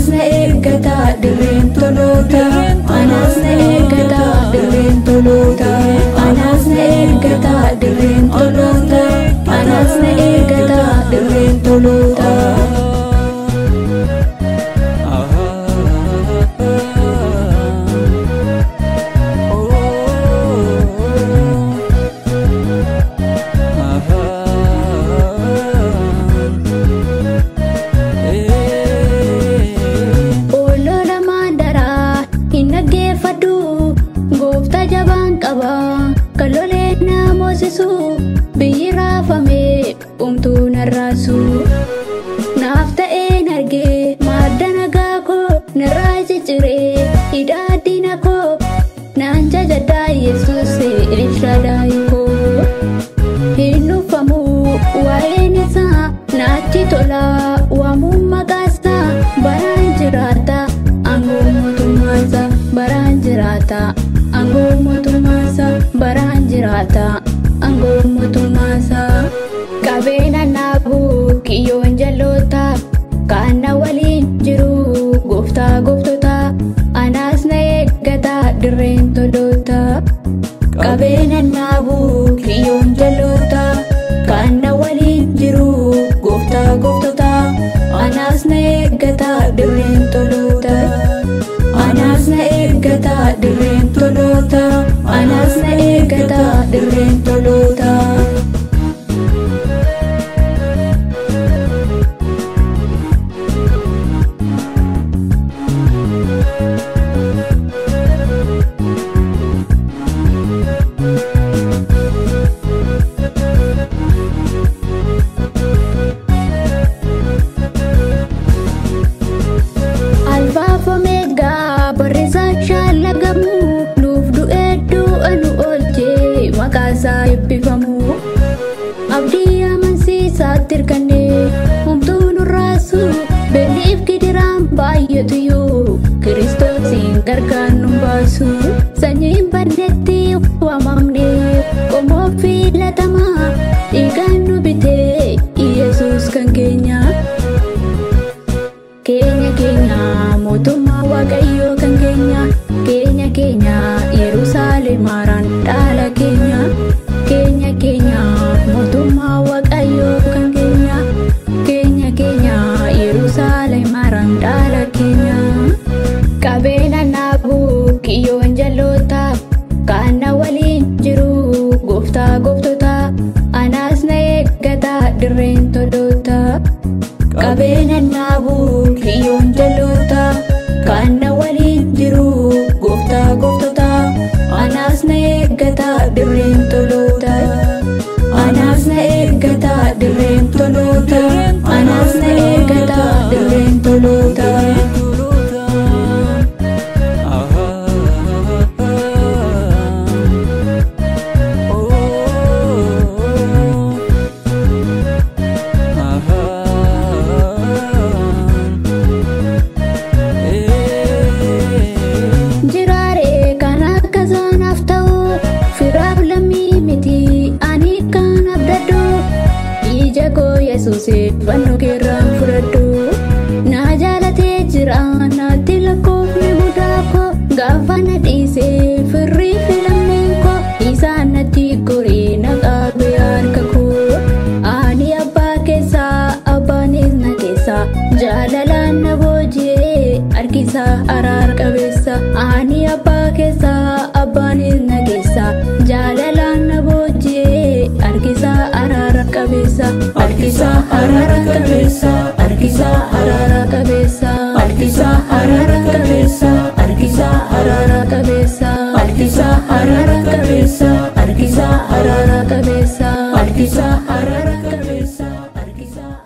Anas na eeggataa dirreen toloota. Anas na eeggataa dirreen toloota. Anas na eeggataa dirreen toloota. Anas na eeggataa dirreen toloota. Kaloleen namoosisu biyyi raafame umtuu narraasu. Naaf ta'een argee madda nagaa koo narraa cicciree hidhaa diina koo naan jajadhaa Yesuus Elshadaayi koo. Hin dhufamu waa'een isaa naatti tola waamuun maqaasaa baraan jiraata aangoo mootummaasaa baraan jiraata. Aangoo mootummaasaa baraan jiraata aangoo mootummaasaa. Qabeena naabuu kiyyoon jalloota kaana waliin jiru gooftaa gooftota. Anas na eeggataa dirreen toloota. Qabeena naabuu kiyyoon jalloota kaana waliin jiru gooftaa gooftota. Anas na eeggataa dirreen toloota. Anas na eeggataa dirreen toloota. Anas na eeggataa dirreen toloota. Maqaasaa eebbifamu abdii amansiisaa tirkannee humtuu nurraasu beelliif gidiraan baay'atuyyuu Kiristoosiin gargaan nu baasu. Sanyiin badnetti waamamnee qomoo filatamaa dhiigaan nu bitee Yesuus kan keenya. Keenya mootummaa Waaqayyoo kan keenya. Keenya Yerusaalem haaraan dhaala keenya. Keenya mootummaa Waaqayyoo kan keenya. Keenya Yerusaalem haaraan dhaala keenya. Qabeena naabuu kiyyoon jalloota kaana waliin jiru gooftaa gooftota. Anas na eeggataa dirreen toloota. Qabeena naabuu kiyyoon jalloota kaana waliin jiru gooftaa gooftota. Anas na eeggataa dirreen toloota. Anas na eeggataa dirreen toloota. Anas na eeggataa dirreen toloota. Yesuusiif fannoo keerraan fudhadhu. Na jaalatee jira naatti lakkoofne mudaa koo gaafa na dhiisee firrii filamneen koo isaan natti goree na qaabee harka koo. Ani abbaa keessaa abbaanis na keessaa jaalalaan na booji'ee harkisaa araara qabeessa. Ani abbaa keessaa abbaanis na keessaa jaalalaan na booji'ee harkisaa araara qabeessa. Harkisaa araara qabeessa. Harkisaa araara qabeessa. Harkisaa araara qabeessa. Harkisaa araara qabeessa. Harkisaa araara qabeessa. Harkisaa araara qabeessa. Harkisaa araara qabeessa. Harkisaa